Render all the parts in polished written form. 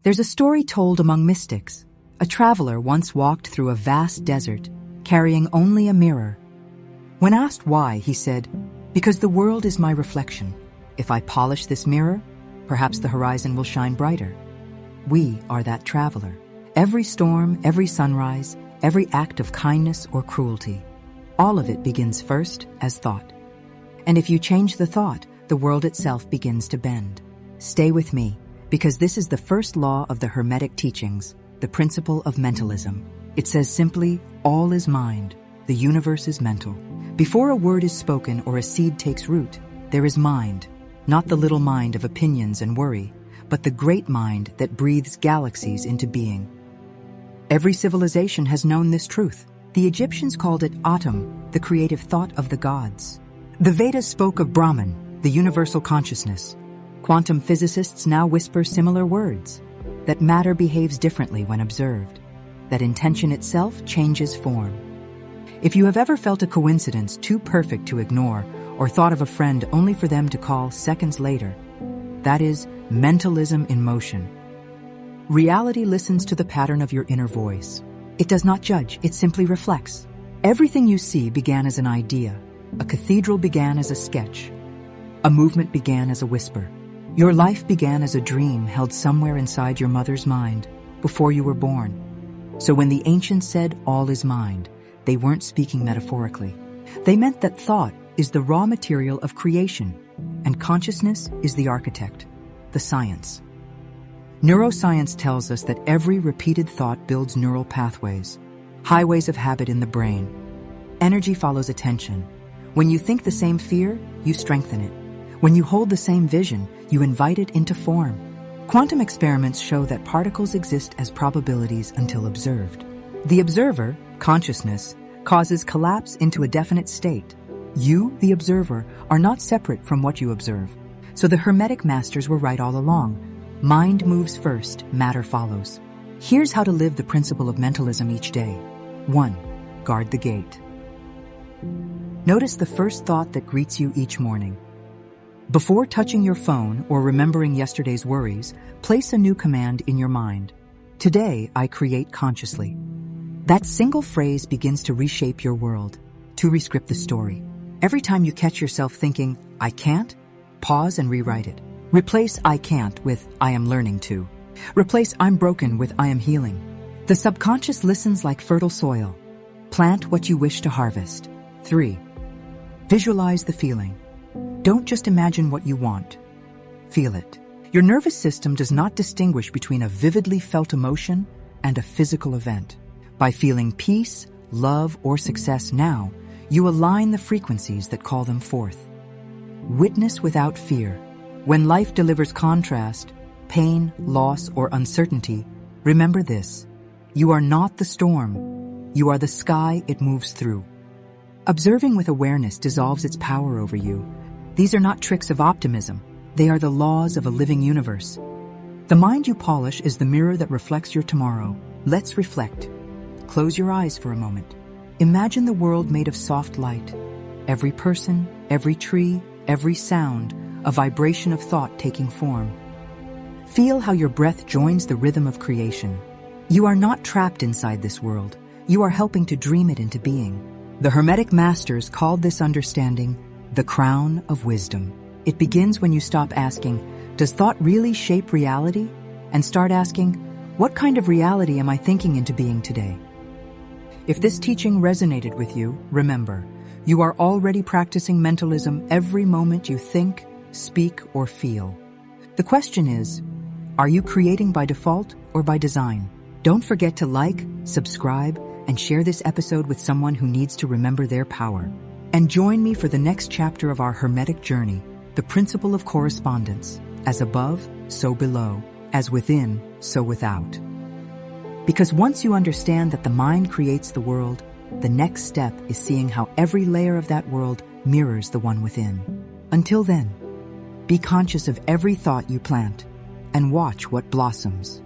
There's a story told among mystics. A traveler once walked through a vast desert, carrying only a mirror. When asked why, he said, "Because the world is my reflection. If I polish this mirror, perhaps the horizon will shine brighter." We are that traveler. Every storm, every sunrise, every act of kindness or cruelty, all of it begins first as thought. And if you change the thought, the world itself begins to bend. Stay with me, because this is the first law of the Hermetic teachings, the principle of mentalism. It says simply, all is mind, the universe is mental. Before a word is spoken or a seed takes root, there is mind, not the little mind of opinions and worry, but the great mind that breathes galaxies into being. Every civilization has known this truth. The Egyptians called it Atum, the creative thought of the gods. The Vedas spoke of Brahman, the universal consciousness. Quantum physicists now whisper similar words, that matter behaves differently when observed, that intention itself changes form. If you have ever felt a coincidence too perfect to ignore, or thought of a friend only for them to call seconds later, that is mentalism in motion. Reality listens to the pattern of your inner voice. It does not judge, it simply reflects. Everything you see began as an idea. A cathedral began as a sketch. A movement began as a whisper. Your life began as a dream held somewhere inside your mother's mind before you were born. So when the ancients said all is mind, they weren't speaking metaphorically. They meant that thought is the raw material of creation, and consciousness is the architect, the science. Neuroscience tells us that every repeated thought builds neural pathways, highways of habit in the brain. Energy follows attention. When you think the same fear, you strengthen it. When you hold the same vision, you invite it into form. Quantum experiments show that particles exist as probabilities until observed. The observer, consciousness, causes collapse into a definite state. You, the observer, are not separate from what you observe. So the Hermetic masters were right all along. Mind moves first, matter follows. Here's how to live the principle of mentalism each day. 1. Guard the gate. Notice the first thought that greets you each morning. Before touching your phone or remembering yesterday's worries, place a new command in your mind. Today, I create consciously. That single phrase begins to reshape your world, to rescript the story. Every time you catch yourself thinking, I can't, pause and rewrite it. Replace I can't with I am learning to. Replace I'm broken with I am healing. The subconscious listens like fertile soil. Plant what you wish to harvest. 3. Visualize the feeling. Don't just imagine what you want. Feel it. Your nervous system does not distinguish between a vividly felt emotion and a physical event. By feeling peace, love, or success now, you align the frequencies that call them forth. Witness without fear. When life delivers contrast, pain, loss, or uncertainty, remember this. You are not the storm. You are the sky it moves through. Observing with awareness dissolves its power over you. These are not tricks of optimism. They are the laws of a living universe. The mind you polish is the mirror that reflects your tomorrow. Let's reflect. Close your eyes for a moment. Imagine the world made of soft light. Every person, every tree, every sound, a vibration of thought taking form. Feel how your breath joins the rhythm of creation. You are not trapped inside this world. You are helping to dream it into being. The Hermetic masters called this understanding the crown of wisdom. It begins when you stop asking, does thought really shape reality? And start asking, what kind of reality am I thinking into being today? If this teaching resonated with you, remember, you are already practicing mentalism every moment you think, speak, or feel. The question is, are you creating by default or by design? Don't forget to like, subscribe, and share this episode with someone who needs to remember their power. And join me for the next chapter of our Hermetic journey, the Principle of Correspondence. As above, so below. As within, so without. Because once you understand that the mind creates the world, the next step is seeing how every layer of that world mirrors the one within. Until then, be conscious of every thought you plant and watch what blossoms.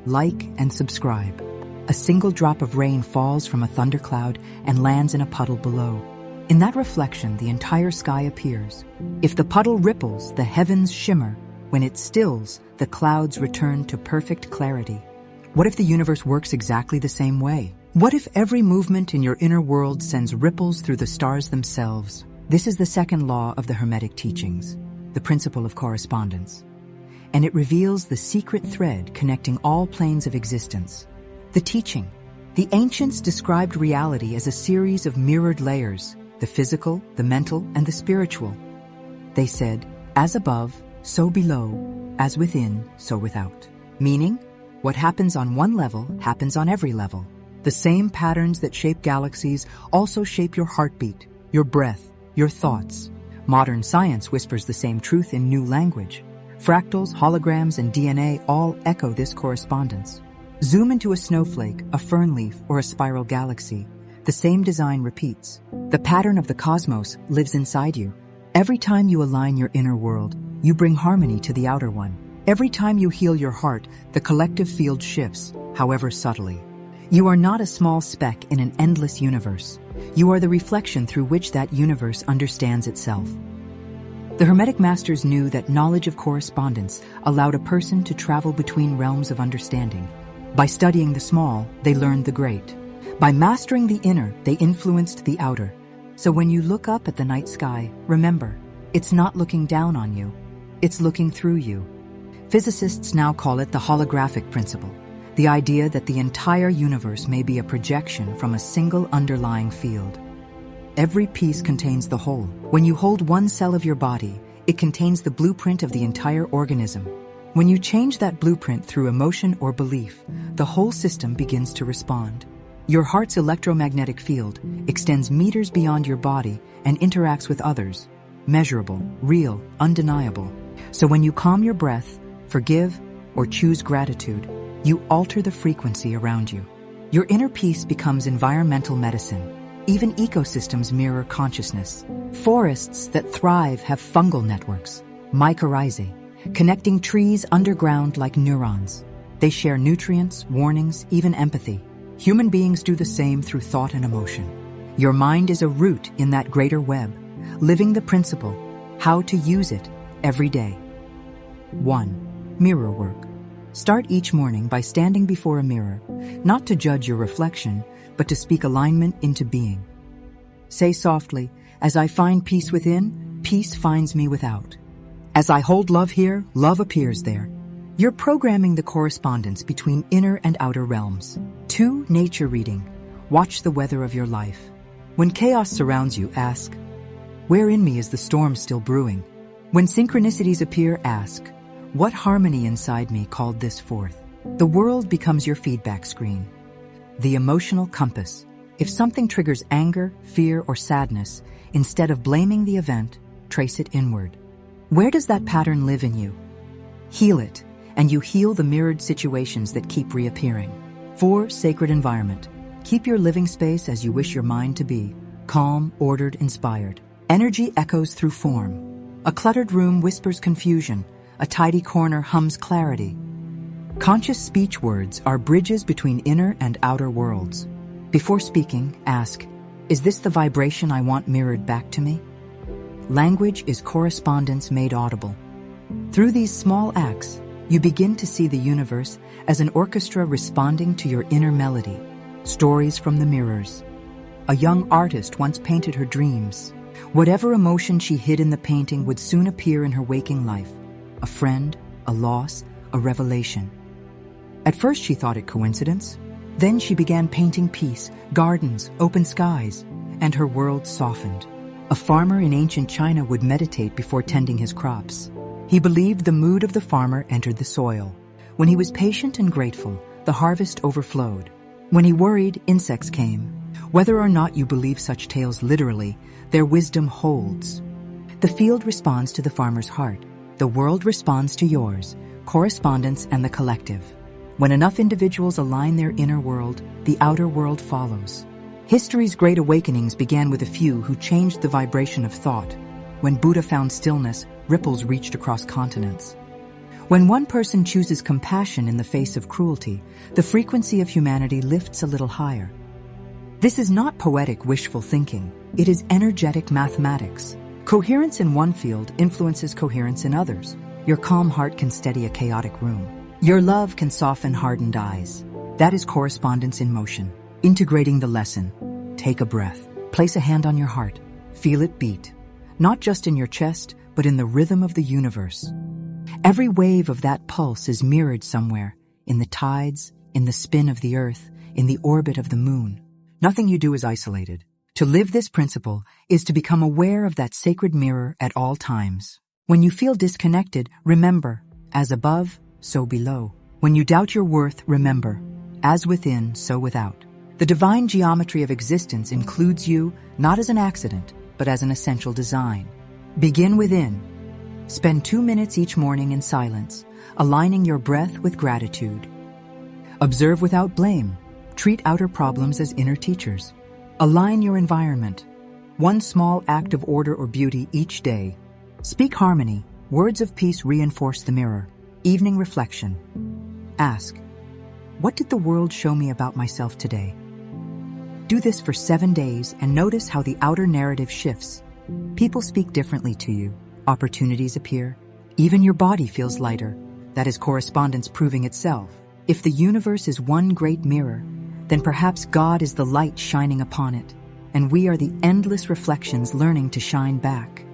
Like and subscribe. A single drop of rain falls from a thundercloud and lands in a puddle below. In that reflection, the entire sky appears. If the puddle ripples, the heavens shimmer. When it stills, the clouds return to perfect clarity. What if the universe works exactly the same way? What if every movement in your inner world sends ripples through the stars themselves? This is the second law of the Hermetic teachings, the Principle of Correspondence. And it reveals the secret thread connecting all planes of existence. The teaching. The ancients described reality as a series of mirrored layers, the physical, the mental, and the spiritual. They said, as above, so below, as within, so without. Meaning, what happens on one level happens on every level. The same patterns that shape galaxies also shape your heartbeat, your breath, your thoughts. Modern science whispers the same truth in new language. Fractals, holograms, and DNA all echo this correspondence. Zoom into a snowflake, a fern leaf, or a spiral galaxy. The same design repeats. The pattern of the cosmos lives inside you. Every time you align your inner world, you bring harmony to the outer one. Every time you heal your heart, the collective field shifts, however subtly. You are not a small speck in an endless universe. You are the reflection through which that universe understands itself. The Hermetic Masters knew that knowledge of correspondence allowed a person to travel between realms of understanding. By studying the small, they learned the great. By mastering the inner, they influenced the outer. So when you look up at the night sky, remember, it's not looking down on you, it's looking through you. Physicists now call it the holographic principle, the idea that the entire universe may be a projection from a single underlying field. Every piece contains the whole. When you hold one cell of your body, it contains the blueprint of the entire organism. When you change that blueprint through emotion or belief, the whole system begins to respond. Your heart's electromagnetic field extends meters beyond your body and interacts with others. Measurable, real, undeniable. So when you calm your breath, forgive, or choose gratitude, you alter the frequency around you. Your inner peace becomes environmental medicine. Even ecosystems mirror consciousness. Forests that thrive have fungal networks, mycorrhizae, connecting trees underground like neurons. They share nutrients, warnings, even empathy. Human beings do the same through thought and emotion. Your mind is a root in that greater web, living the principle, how to use it every day. 1. Mirror work. Start each morning by standing before a mirror, not to judge your reflection, but to speak alignment into being. Say softly, as I find peace within, peace finds me without. As I hold love here, love appears there. You're programming the correspondence between inner and outer realms. 2. Nature reading. Watch the weather of your life. When chaos surrounds you, ask, where in me is the storm still brewing? When synchronicities appear, ask, what harmony inside me called this forth? The world becomes your feedback screen. The emotional compass. If something triggers anger, fear, or sadness, instead of blaming the event, trace it inward. Where does that pattern live in you? Heal it, and you heal the mirrored situations that keep reappearing. 4. Sacred environment. Keep your living space as you wish your mind to be, calm, ordered, inspired. Energy echoes through form. A cluttered room whispers confusion. A tidy corner hums clarity. Conscious speech words are bridges between inner and outer worlds. Before speaking, ask, is this the vibration I want mirrored back to me? Language is correspondence made audible. Through these small acts, you begin to see the universe as an orchestra responding to your inner melody. Stories from the mirrors. A young artist once painted her dreams. Whatever emotion she hid in the painting would soon appear in her waking life. A friend, a loss, a revelation. At first she thought it coincidence. Then she began painting peace, gardens, open skies, and her world softened. A farmer in ancient China would meditate before tending his crops. He believed the mood of the farmer entered the soil. When he was patient and grateful, the harvest overflowed. When he worried, insects came. Whether or not you believe such tales literally, their wisdom holds. The field responds to the farmer's heart. The world responds to yours, correspondence and the collective. When enough individuals align their inner world, the outer world follows. History's great awakenings began with a few who changed the vibration of thought. When Buddha found stillness, ripples reached across continents. When one person chooses compassion in the face of cruelty, the frequency of humanity lifts a little higher. This is not poetic wishful thinking. It is energetic mathematics. Coherence in one field influences coherence in others. Your calm heart can steady a chaotic room. Your love can soften hardened eyes. That is correspondence in motion. Integrating the lesson. Take a breath. Place a hand on your heart. Feel it beat. Not just in your chest, but in the rhythm of the universe. Every wave of that pulse is mirrored somewhere, in the tides, in the spin of the earth, in the orbit of the moon. Nothing you do is isolated. To live this principle is to become aware of that sacred mirror at all times. When you feel disconnected, remember, as above, so below. When you doubt your worth, remember, as within, so without. The divine geometry of existence includes you not as an accident, but as an essential design. Begin within. Spend 2 minutes each morning in silence, aligning your breath with gratitude. Observe without blame. Treat outer problems as inner teachers. Align your environment. One small act of order or beauty each day. Speak harmony. Words of peace reinforce the mirror. Evening reflection. Ask, what did the world show me about myself today? Do this for 7 days and notice how the outer narrative shifts. People speak differently to you. Opportunities appear. Even your body feels lighter. That is correspondence proving itself. If the universe is one great mirror, then perhaps God is the light shining upon it, and we are the endless reflections learning to shine back.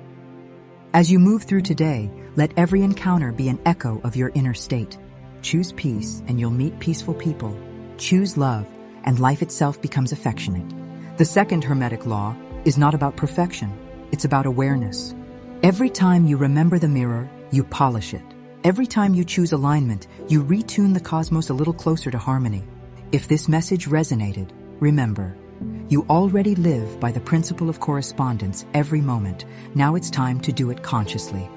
As you move through today, let every encounter be an echo of your inner state. Choose peace, and you'll meet peaceful people. Choose love, and life itself becomes affectionate. The second Hermetic Law is not about perfection. It's about awareness. Every time you remember the mirror, you polish it. Every time you choose alignment, you retune the cosmos a little closer to harmony. If this message resonated, remember, you already live by the principle of correspondence every moment. Now it's time to do it consciously.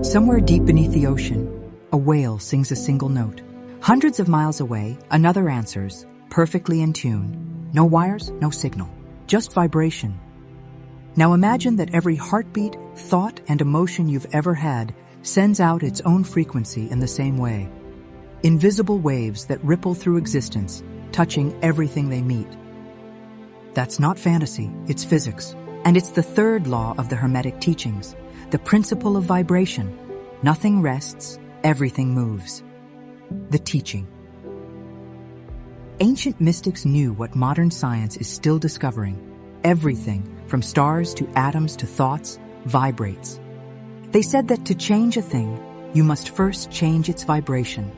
Somewhere deep beneath the ocean, a whale sings a single note. Hundreds of miles away, another answers, perfectly in tune. No wires, no signal, just vibration. Now imagine that every heartbeat, thought, and emotion you've ever had sends out its own frequency in the same way. Invisible waves that ripple through existence, touching everything they meet. That's not fantasy, it's physics. And it's the third law of the Hermetic teachings, the principle of vibration. Nothing rests, everything moves. The teaching. Ancient mystics knew what modern science is still discovering. Everything, from stars to atoms to thoughts, vibrates. They said that to change a thing, you must first change its vibration.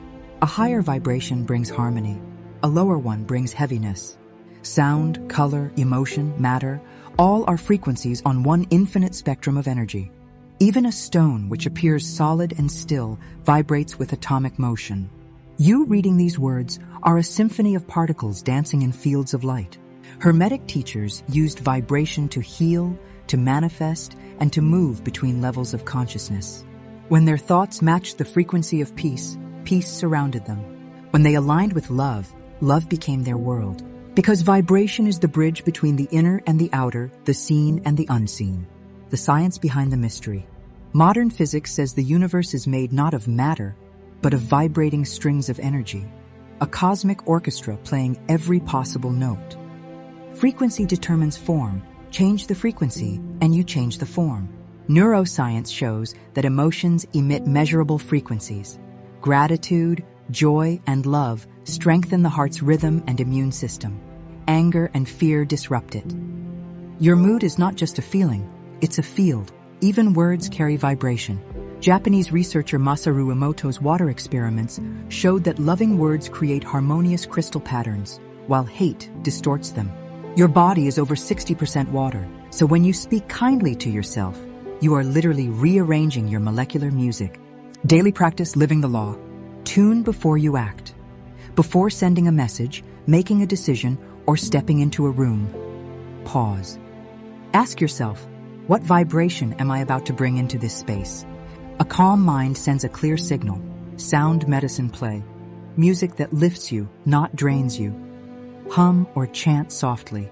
A higher vibration brings harmony. A lower one brings heaviness. Sound, color, emotion, matter, all are frequencies on one infinite spectrum of energy. Even a stone, which appears solid and still, vibrates with atomic motion. You reading these words are a symphony of particles dancing in fields of light. Hermetic teachers used vibration to heal, to manifest, and to move between levels of consciousness. When their thoughts matched the frequency of peace, peace surrounded them. When they aligned with love, love became their world. Because vibration is the bridge between the inner and the outer, the seen and the unseen. The science behind the mystery. Modern physics says the universe is made not of matter, but of vibrating strings of energy. A cosmic orchestra playing every possible note. Frequency determines form. Change the frequency, and you change the form. Neuroscience shows that emotions emit measurable frequencies. Gratitude, joy, and love strengthen the heart's rhythm and immune system. Anger and fear disrupt it. Your mood is not just a feeling, it's a field. Even words carry vibration. Japanese researcher Masaru Emoto's water experiments showed that loving words create harmonious crystal patterns, while hate distorts them. Your body is over 60% water, so when you speak kindly to yourself, you are literally rearranging your molecular music. Daily practice living the law. Tune before you act. Before sending a message, making a decision, or stepping into a room, pause. Ask yourself, what vibration am I about to bring into this space? A calm mind sends a clear signal. Sound medicine play. Music that lifts you, not drains you. Hum or chant softly.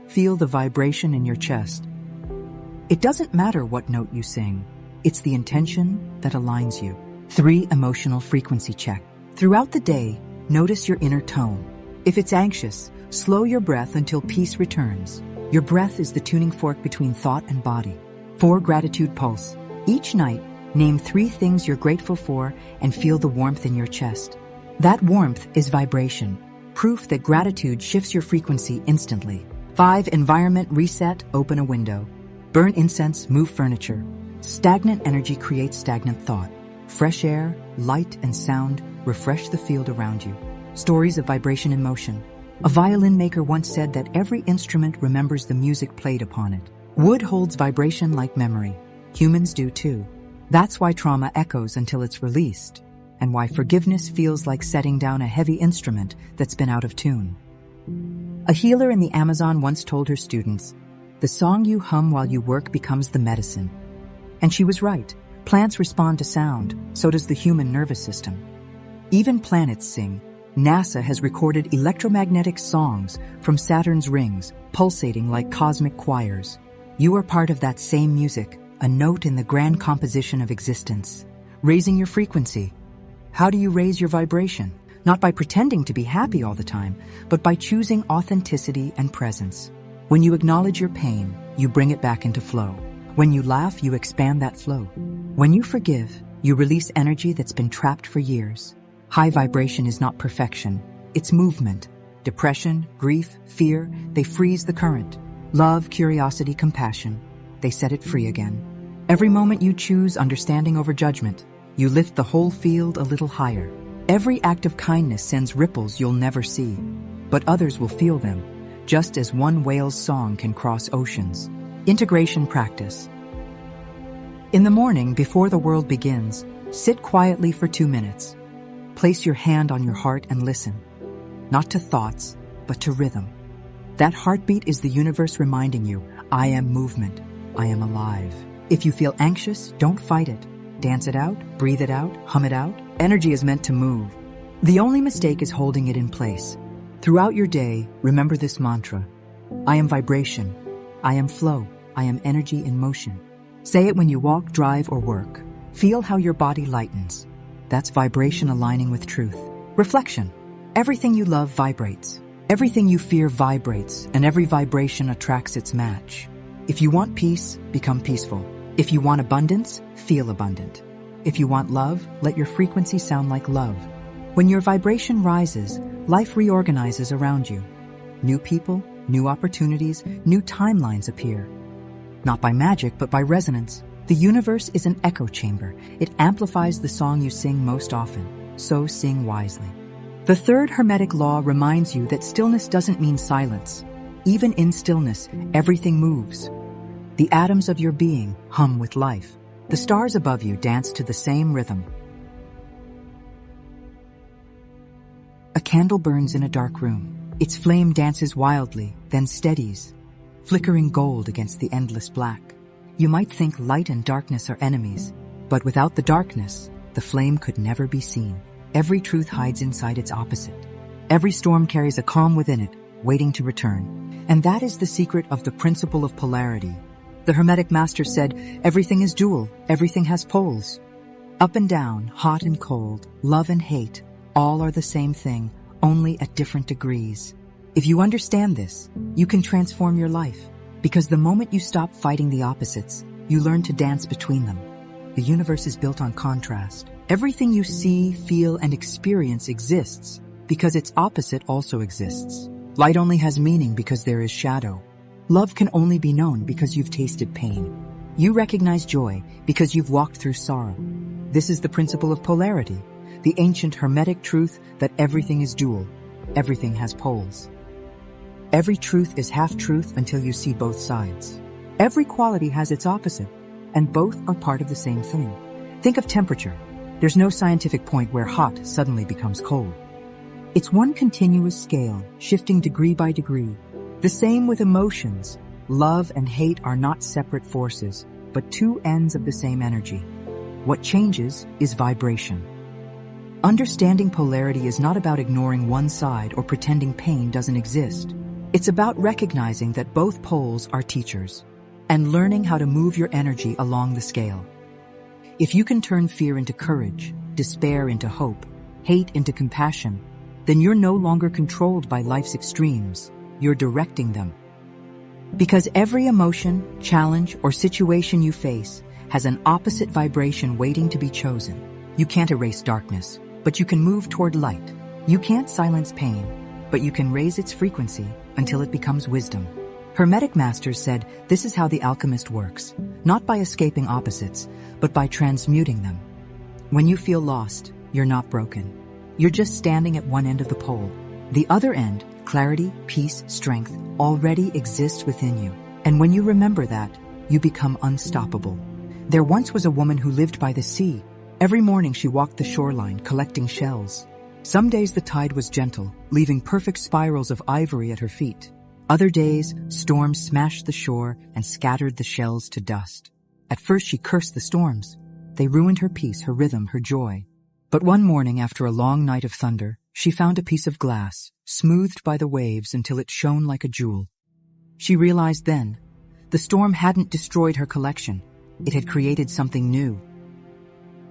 Feel the vibration in your chest. It doesn't matter what note you sing. It's the intention that aligns you. 3. Emotional frequency check. Throughout the day, notice your inner tone. If it's anxious, slow your breath until peace returns. Your breath is the tuning fork between thought and body. 4 Gratitude Pulse. Each night, name 3 things you're grateful for and feel the warmth in your chest. That warmth is vibration, proof that gratitude shifts your frequency instantly. 5 Environment Reset. Open a window. Burn incense, move furniture. Stagnant energy creates stagnant thought. Fresh air, light, and sound refresh the field around you. Stories of vibration in motion. A violin maker once said that every instrument remembers the music played upon it. Wood holds vibration like memory. Humans do too. That's why trauma echoes until it's released, and why forgiveness feels like setting down a heavy instrument that's been out of tune. A healer in the Amazon once told her students, "The song you hum while you work becomes the medicine." And she was right. Plants respond to sound, so does the human nervous system. Even planets sing. NASA has recorded electromagnetic songs from Saturn's rings, pulsating like cosmic choirs. You are part of that same music, a note in the grand composition of existence. Raising your frequency. How do you raise your vibration? Not by pretending to be happy all the time, but by choosing authenticity and presence. When you acknowledge your pain, you bring it back into flow. When you laugh, you expand that flow. When you forgive, you release energy that's been trapped for years. High vibration is not perfection, it's movement. Depression, grief, fear, they freeze the current. Love, curiosity, compassion, they set it free again. Every moment you choose understanding over judgment, you lift the whole field a little higher. Every act of kindness sends ripples you'll never see, but others will feel them, just as one whale's song can cross oceans. Integration practice. In the morning, before the world begins, sit quietly for 2 minutes. Place your hand on your heart and listen, not to thoughts, but to rhythm. That heartbeat is the universe reminding you, I am movement, I am alive. If you feel anxious, don't fight it. Dance it out, breathe it out, hum it out. Energy is meant to move. The only mistake is holding it in place. Throughout your day, remember this mantra. I am vibration. I am flow. I am energy in motion. Say it when you walk, drive, or work. Feel how your body lightens. That's vibration aligning with truth. Reflection. Everything you love vibrates. Everything you fear vibrates, and every vibration attracts its match. If you want peace, become peaceful. If you want abundance, feel abundant. If you want love, let your frequency sound like love. When your vibration rises, life reorganizes around you. New people, new opportunities, new timelines appear. Not by magic, but by resonance. The universe is an echo chamber. It amplifies the song you sing most often. So sing wisely. The 3rd Hermetic Law reminds you that stillness doesn't mean silence. Even in stillness, everything moves. The atoms of your being hum with life. The stars above you dance to the same rhythm. A candle burns in a dark room. Its flame dances wildly, then steadies, flickering gold against the endless black. You might think light and darkness are enemies, but without the darkness, the flame could never be seen. Every truth hides inside its opposite. Every storm carries a calm within it, waiting to return. And that is the secret of the Principle of Polarity. The Hermetic Master said, everything is dual, everything has poles. Up and down, hot and cold, love and hate, all are the same thing, only at different degrees. If you understand this, you can transform your life. Because the moment you stop fighting the opposites, you learn to dance between them. The universe is built on contrast. Everything you see, feel, and experience exists because its opposite also exists. Light only has meaning because there is shadow. Love can only be known because you've tasted pain. You recognize joy because you've walked through sorrow. This is the principle of polarity, the ancient Hermetic truth that everything is dual, everything has poles. Every truth is half-truth until you see both sides. Every quality has its opposite, and both are part of the same thing. Think of temperature. There's no scientific point where hot suddenly becomes cold. It's one continuous scale, shifting degree by degree. The same with emotions. Love and hate are not separate forces, but 2 ends of the same energy. What changes is vibration. Understanding polarity is not about ignoring one side or pretending pain doesn't exist. It's about recognizing that both poles are teachers and learning how to move your energy along the scale. If you can turn fear into courage, despair into hope, hate into compassion, then you're no longer controlled by life's extremes. You're directing them. Because every emotion, challenge, or situation you face has an opposite vibration waiting to be chosen. You can't erase darkness, but you can move toward light. You can't silence pain, but you can raise its frequency until it becomes wisdom. Hermetic masters said this is how the alchemist works, not by escaping opposites, but by transmuting them. When you feel lost, you're not broken. You're just standing at one end of the pole. The other end, clarity, peace, strength, already exists within you. And when you remember that, you become unstoppable. There once was a woman who lived by the sea. Every morning she walked the shoreline collecting shells. Some days the tide was gentle, leaving perfect spirals of ivory at her feet. Other days, storms smashed the shore and scattered the shells to dust. At first she cursed the storms. They ruined her peace, her rhythm, her joy. But one morning after a long night of thunder, she found a piece of glass, smoothed by the waves until it shone like a jewel. She realized then, the storm hadn't destroyed her collection. It had created something new.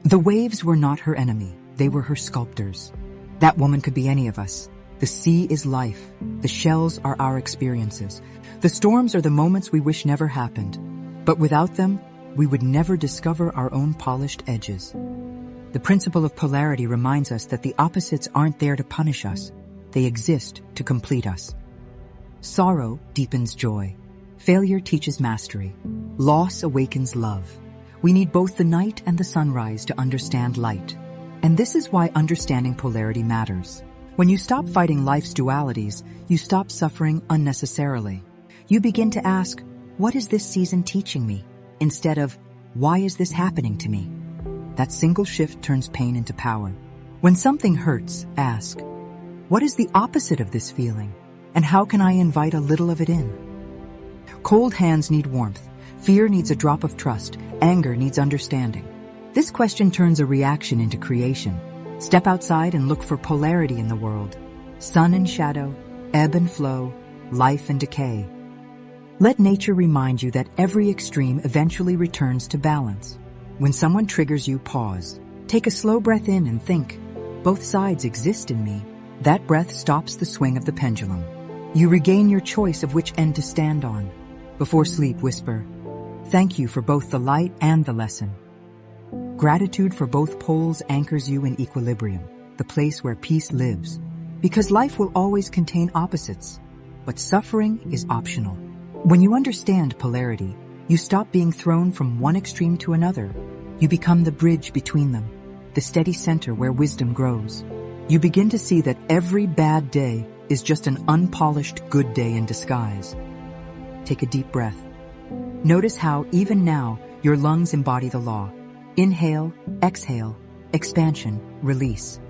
The waves were not her enemy. They were her sculptors. That woman could be any of us. The sea is life. The shells are our experiences. The storms are the moments we wish never happened. But without them, we would never discover our own polished edges. The principle of polarity reminds us that the opposites aren't there to punish us. They exist to complete us. Sorrow deepens joy. Failure teaches mastery. Loss awakens love. We need both the night and the sunrise to understand light. And this is why understanding polarity matters. When you stop fighting life's dualities, you stop suffering unnecessarily. You begin to ask, what is this season teaching me? Instead of, why is this happening to me? That single shift turns pain into power. When something hurts, ask, what is the opposite of this feeling? And how can I invite a little of it in? Cold hands need warmth. Fear needs a drop of trust. Anger needs understanding. This question turns a reaction into creation. Step outside and look for polarity in the world. Sun and shadow, ebb and flow, life and decay. Let nature remind you that every extreme eventually returns to balance. When someone triggers you, pause. Take a slow breath in and think, both sides exist in me. That breath stops the swing of the pendulum. You regain your choice of which end to stand on. Before sleep, whisper, thank you for both the light and the lesson. Gratitude for both poles anchors you in equilibrium, the place where peace lives. Because life will always contain opposites, but suffering is optional. When you understand polarity, you stop being thrown from one extreme to another. You become the bridge between them, the steady center where wisdom grows. You begin to see that every bad day is just an unpolished good day in disguise. Take a deep breath. Notice how, even now, your lungs embody the law. Inhale, exhale, expansion, release.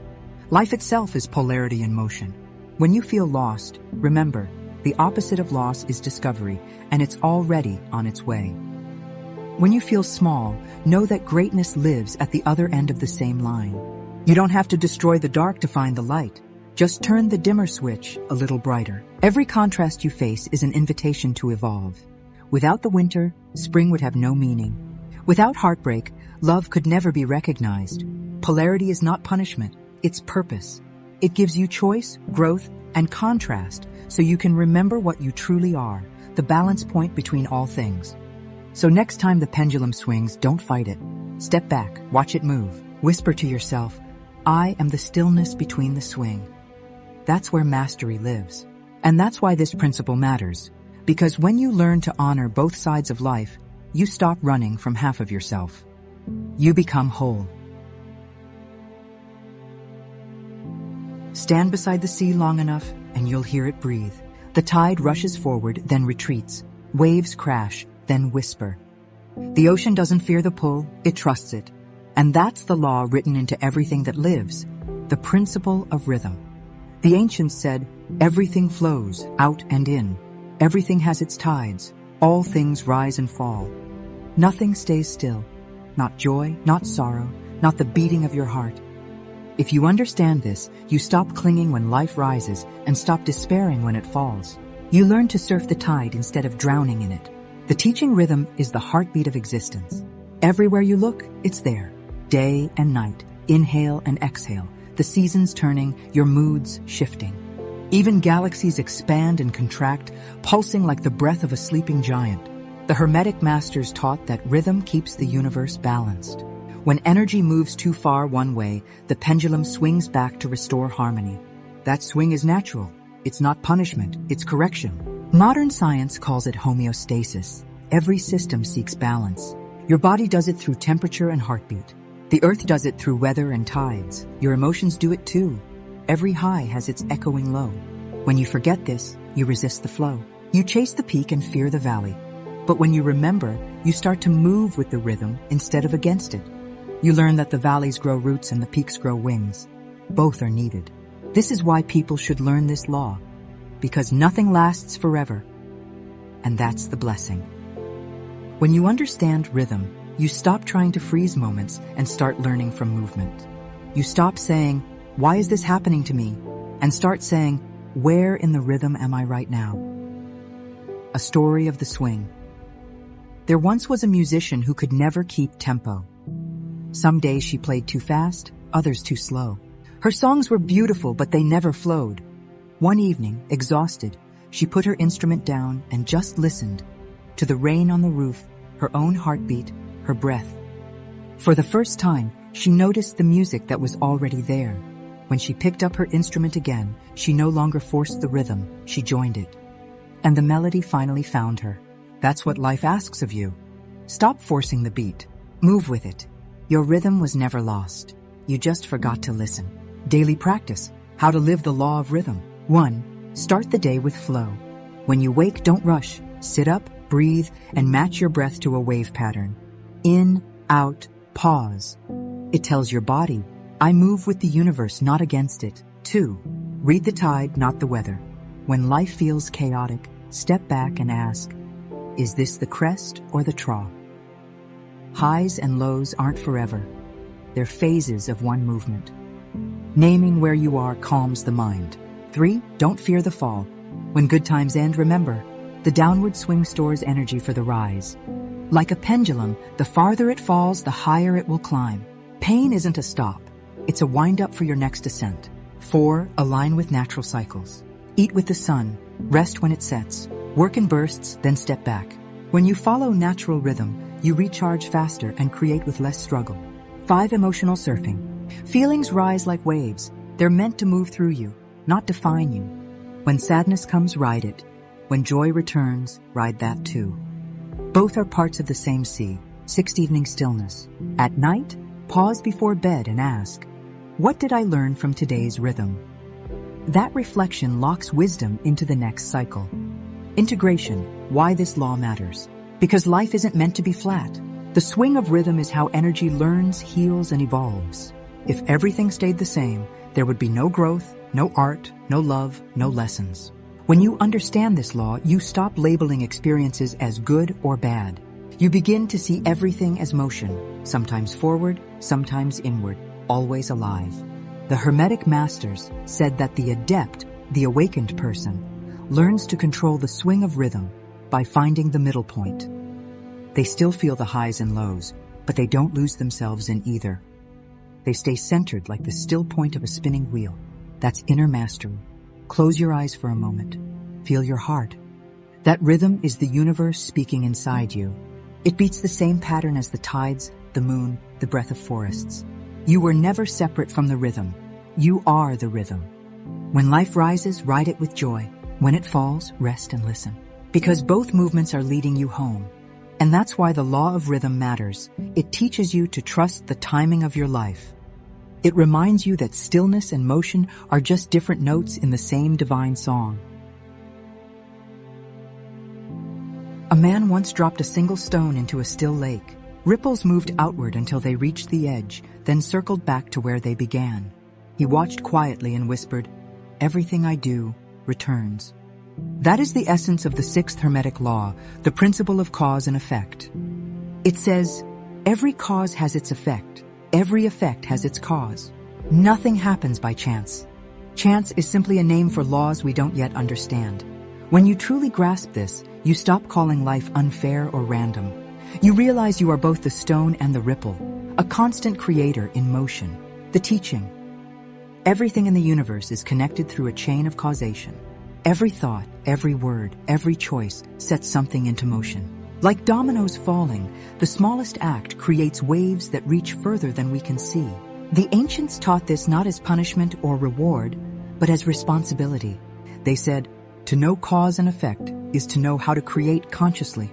Life itself is polarity in motion. When you feel lost, remember, the opposite of loss is discovery, and it's already on its way. When you feel small, know that greatness lives at the other end of the same line. You don't have to destroy the dark to find the light. Just turn the dimmer switch a little brighter. Every contrast you face is an invitation to evolve. Without the winter, spring would have no meaning. Without heartbreak, love could never be recognized. Polarity is not punishment, it's purpose. It gives you choice, growth, and contrast so you can remember what you truly are, the balance point between all things. So next time the pendulum swings, don't fight it. Step back, watch it move. Whisper to yourself, I am the stillness between the swing. That's where mastery lives. And that's why this principle matters. Because when you learn to honor both sides of life, you stop running from half of yourself. You become whole. Stand beside the sea long enough, and you'll hear it breathe. The tide rushes forward, then retreats. Waves crash, then whisper. The ocean doesn't fear the pull, it trusts it. And that's the law written into everything that lives, the principle of rhythm. The ancients said, everything flows, out and in. Everything has its tides. All things rise and fall. Nothing stays still. Not joy, not sorrow, not the beating of your heart. If you understand this, you stop clinging when life rises and stop despairing when it falls. You learn to surf the tide instead of drowning in it. The teaching rhythm is the heartbeat of existence. Everywhere you look, it's there. Day and night, inhale and exhale, the seasons turning, your moods shifting. Even galaxies expand and contract, pulsing like the breath of a sleeping giant. The Hermetic masters taught that rhythm keeps the universe balanced. When energy moves too far one way, the pendulum swings back to restore harmony. That swing is natural. It's not punishment, it's correction. Modern science calls it homeostasis. Every system seeks balance. Your body does it through temperature and heartbeat. The earth does it through weather and tides. Your emotions do it too. Every high has its echoing low. When you forget this, you resist the flow. You chase the peak and fear the valley. But when you remember, you start to move with the rhythm instead of against it. You learn that the valleys grow roots and the peaks grow wings. Both are needed. This is why people should learn this law, because nothing lasts forever. And that's the blessing. When you understand rhythm, you stop trying to freeze moments and start learning from movement. You stop saying, "Why is this happening to me?" and start saying, "Where in the rhythm am I right now?" A story of the swing. There once was a musician who could never keep tempo. Some days she played too fast, others too slow. Her songs were beautiful, but they never flowed. One evening, exhausted, she put her instrument down and just listened to the rain on the roof, her own heartbeat, her breath. For the first time, she noticed the music that was already there. When she picked up her instrument again, she no longer forced the rhythm, she joined it. And the melody finally found her. That's what life asks of you. Stop forcing the beat. Move with it. Your rhythm was never lost. You just forgot to listen. Daily practice. How to live the law of rhythm. 1. Start the day with flow. When you wake, don't rush. Sit up, breathe, and match your breath to a wave pattern. In, out, pause. It tells your body, I move with the universe, not against it. 2. Read the tide, not the weather. When life feels chaotic, step back and ask, is this the crest or the trough? Highs and lows aren't forever. They're phases of one movement. Naming where you are calms the mind. 3. Don't fear the fall. When good times end, remember, the downward swing stores energy for the rise. Like a pendulum, the farther it falls, the higher it will climb. Pain isn't a stop. It's a wind-up for your next ascent. 4. Align with natural cycles. Eat with the sun. Rest when it sets. Work in bursts, then step back. When you follow natural rhythm, you recharge faster and create with less struggle. 5. Emotional surfing. Feelings rise like waves. They're meant to move through you, not define you. When sadness comes, ride it. When joy returns, ride that too. Both are parts of the same sea. 6. Evening stillness. At night, pause before bed and ask, what did I learn from today's rhythm? That reflection locks wisdom into the next cycle. Integration. Why this law matters. Because life isn't meant to be flat. The swing of rhythm is how energy learns, heals, and evolves. If everything stayed the same, there would be no growth, no art, no love, no lessons. When you understand this law, you stop labeling experiences as good or bad. You begin to see everything as motion, sometimes forward, sometimes inward, always alive. The Hermetic masters said that the adept, the awakened person, learns to control the swing of rhythm by finding the middle point. They still feel the highs and lows, but they don't lose themselves in either. They stay centered like the still point of a spinning wheel. That's inner mastery. Close your eyes for a moment. Feel your heart. That rhythm is the universe speaking inside you. It beats the same pattern as the tides, the moon, the breath of forests. You were never separate from the rhythm. You are the rhythm. When life rises, ride it with joy. When it falls, rest and listen. Because both movements are leading you home. And that's why the law of rhythm matters. It teaches you to trust the timing of your life. It reminds you that stillness and motion are just different notes in the same divine song. A man once dropped a single stone into a still lake. Ripples moved outward until they reached the edge, then circled back to where they began. He watched quietly and whispered, "Everything I do returns." That is the essence of the 6th Hermetic Law, the principle of cause and effect. It says, every cause has its effect. Every effect has its cause. Nothing happens by chance. Chance is simply a name for laws we don't yet understand. When you truly grasp this, you stop calling life unfair or random. You realize you are both the stone and the ripple, a constant creator in motion. The teaching. Everything in the universe is connected through a chain of causation. Every thought, every word, every choice sets something into motion. Like dominoes falling, the smallest act creates waves that reach further than we can see. The ancients taught this not as punishment or reward, but as responsibility. They said, to know cause and effect is to know how to create consciously.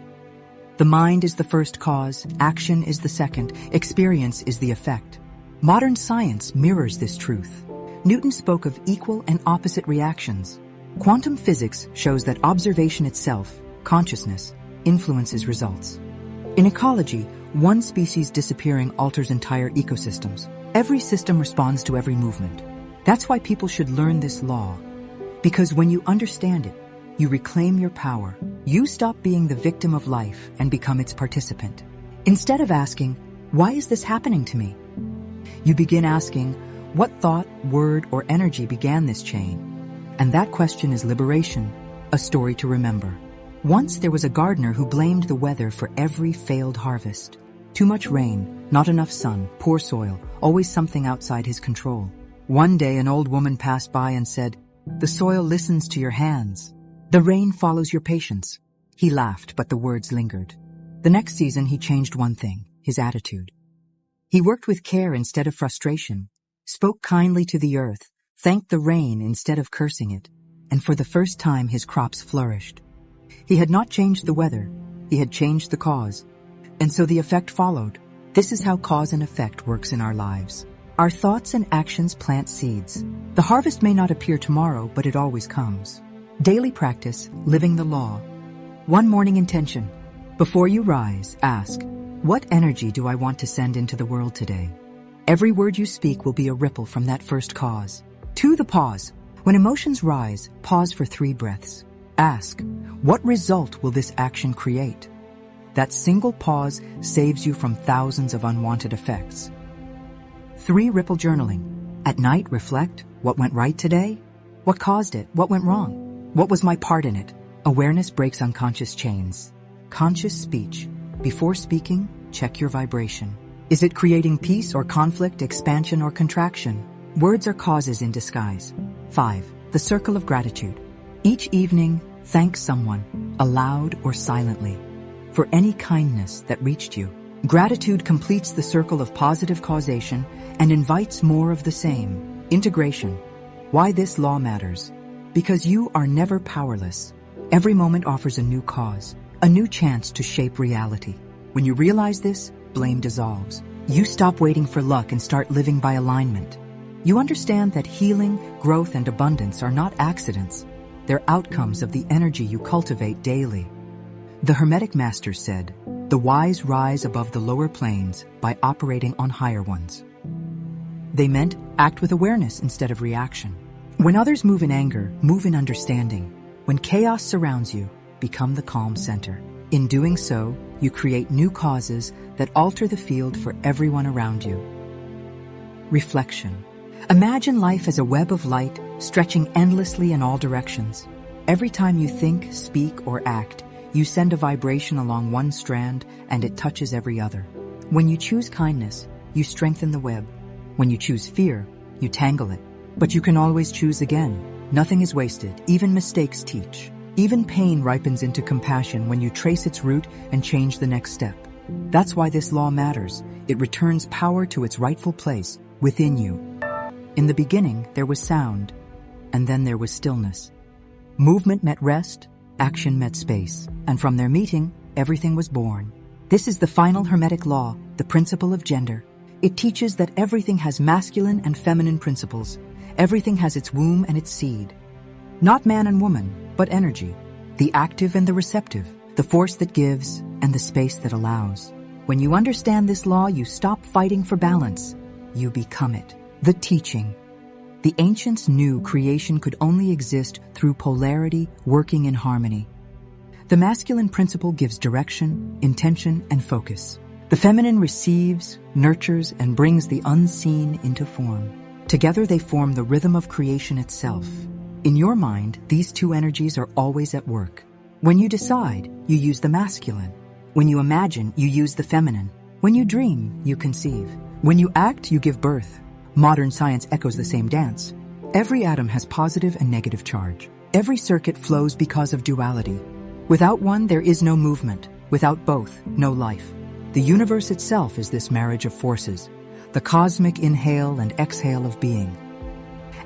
The mind is the first cause, action is the second, experience is the effect. Modern science mirrors this truth. Newton spoke of equal and opposite reactions. Quantum physics shows that observation itself, consciousness, influences results. In ecology, one species disappearing alters entire ecosystems. Every system responds to every movement. That's why people should learn this law. Because when you understand it, you reclaim your power. You stop being the victim of life and become its participant. Instead of asking, why is this happening to me? You begin asking, what thought, word, or energy began this chain? And that question is liberation, a story to remember. Once there was a gardener who blamed the weather for every failed harvest. Too much rain, not enough sun, poor soil, always something outside his control. One day an old woman passed by and said, "The soil listens to your hands. The rain follows your patience." He laughed, but the words lingered. The next season he changed one thing, his attitude. He worked with care instead of frustration, spoke kindly to the earth, thanked the rain instead of cursing it, and for the first time his crops flourished. He had not changed the weather, he had changed the cause, and so the effect followed. This is how cause and effect works in our lives. Our thoughts and actions plant seeds. The harvest may not appear tomorrow, but it always comes. Daily practice, living the law. One morning intention. Before you rise, ask, what energy do I want to send into the world today? Every word you speak will be a ripple from that first cause. 2. The pause. When emotions rise, pause for 3 breaths. Ask, what result will this action create? That single pause saves you from thousands of unwanted effects. 3. Ripple journaling. At night, reflect, what went right today? What caused it? What went wrong? What was my part in it? Awareness breaks unconscious chains. Conscious speech. Before speaking, check your vibration. Is it creating peace or conflict, expansion or contraction? Words are causes in disguise. 5. The circle of gratitude. Each evening, thank someone, aloud or silently, for any kindness that reached you. Gratitude completes the circle of positive causation and invites more of the same. Integration. Why this law matters? Because you are never powerless. Every moment offers a new cause, a new chance to shape reality. When you realize this, blame dissolves. You stop waiting for luck and start living by alignment. You understand that healing, growth, and abundance are not accidents. They're outcomes of the energy you cultivate daily. The Hermetic Masters said, the wise rise above the lower planes by operating on higher ones. They meant act with awareness instead of reaction. When others move in anger, move in understanding. When chaos surrounds you, become the calm center. In doing so, you create new causes that alter the field for everyone around you. Reflection. Imagine life as a web of light stretching endlessly in all directions. Every time you think, speak, or act, you send a vibration along one strand and it touches every other. When you choose kindness, you strengthen the web. When you choose fear, you tangle it. But you can always choose again. Nothing is wasted, even mistakes teach. Even pain ripens into compassion when you trace its root and change the next step. That's why this law matters. It returns power to its rightful place, within you. In the beginning, there was sound, and then there was stillness. Movement met rest, action met space, and from their meeting, everything was born. This is the final Hermetic law, the principle of gender. It teaches that everything has masculine and feminine principles. Everything has its womb and its seed. Not man and woman, but energy. The active and the receptive, the force that gives and the space that allows. When you understand this law, you stop fighting for balance. You become it. The teaching. The ancients knew creation could only exist through polarity working in harmony. The masculine principle gives direction, intention, and focus. The feminine receives, nurtures, and brings the unseen into form. Together they form the rhythm of creation itself. In your mind, these two energies are always at work. When you decide, you use the masculine. When you imagine, you use the feminine. When you dream, you conceive. When you act, you give birth. Modern science echoes the same dance. Every atom has positive and negative charge. Every circuit flows because of duality. Without one, there is no movement. Without both, no life. The universe itself is this marriage of forces, the cosmic inhale and exhale of being.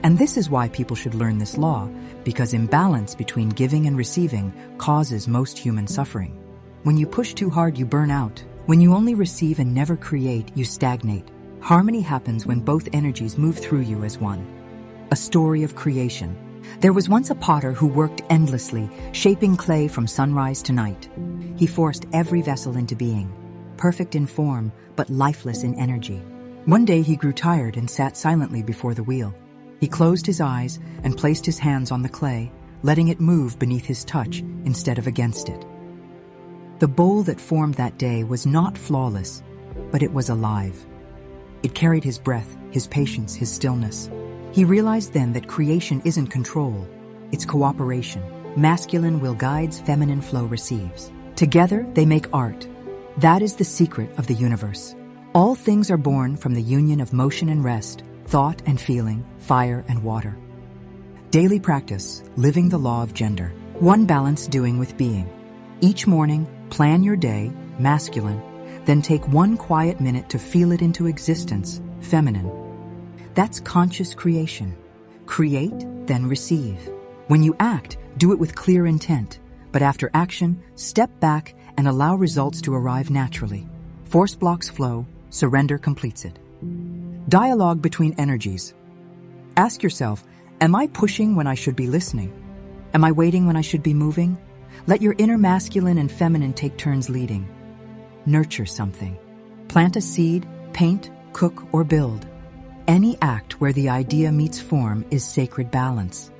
And this is why people should learn this law, because imbalance between giving and receiving causes most human suffering. When you push too hard, you burn out. When you only receive and never create, you stagnate. Harmony happens when both energies move through you as one. A story of creation. There was once a potter who worked endlessly, shaping clay from sunrise to night. He forced every vessel into being, perfect in form, but lifeless in energy. One day he grew tired and sat silently before the wheel. He closed his eyes and placed his hands on the clay, letting it move beneath his touch instead of against it. The bowl that formed that day was not flawless, but it was alive. It carried his breath, his patience, his stillness. He realized then that creation isn't control, it's cooperation. Masculine will guides, feminine flow receives. Together, they make art. That is the secret of the universe. All things are born from the union of motion and rest, thought and feeling, fire and water. Daily practice, living the law of gender. One balance doing with being. Each morning, plan your day, masculine, then take one quiet minute to feel it into existence, feminine. That's conscious creation. Create, then receive. When you act, do it with clear intent, but after action, step back and allow results to arrive naturally. Force blocks flow, surrender completes it. Dialogue between energies. Ask yourself, am I pushing when I should be listening? Am I waiting when I should be moving? Let your inner masculine and feminine take turns leading. Nurture something. Plant a seed, paint, cook, or build. Any act where the idea meets form is sacred balance.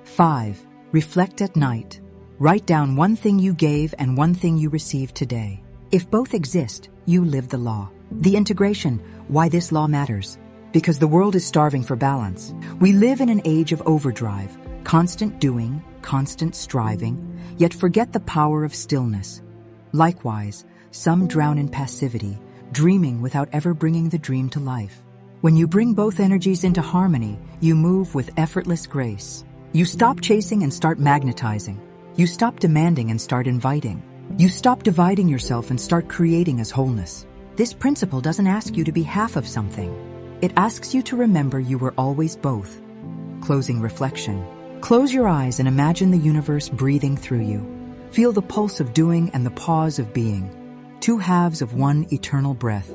5. Reflect at night. Write down one thing you gave and one thing you received today. If both exist, you live the law. The integration, why this law matters. Because the world is starving for balance. We live in an age of overdrive, constant doing, constant striving, yet forget the power of stillness. Likewise, some drown in passivity, dreaming without ever bringing the dream to life. When you bring both energies into harmony, you move with effortless grace. You stop chasing and start magnetizing. You stop demanding and start inviting. You stop dividing yourself and start creating as wholeness. This principle doesn't ask you to be half of something. It asks you to remember you were always both. Closing reflection. Close your eyes and imagine the universe breathing through you. Feel the pulse of doing and the pause of being. Two halves of one eternal breath.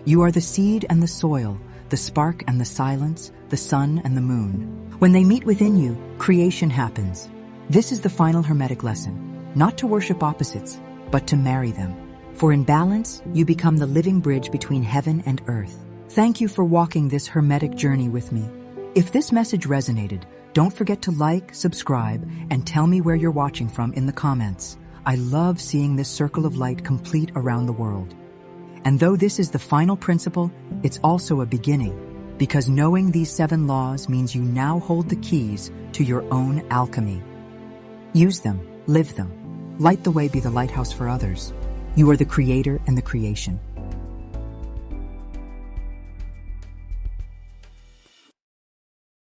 You are the seed and the soil, the spark and the silence, the sun and the moon. When they meet within you, creation happens. This is the final Hermetic lesson, not to worship opposites, but to marry them. For in balance, you become the living bridge between heaven and earth. Thank you for walking this Hermetic journey with me. If this message resonated, don't forget to like, subscribe, and tell me where you're watching from in the comments. I love seeing this circle of light complete around the world. And though this is the final principle, it's also a beginning, because knowing these 7 laws means you now hold the keys to your own alchemy. Use them, live them, light the way, be the lighthouse for others. You are the creator and the creation.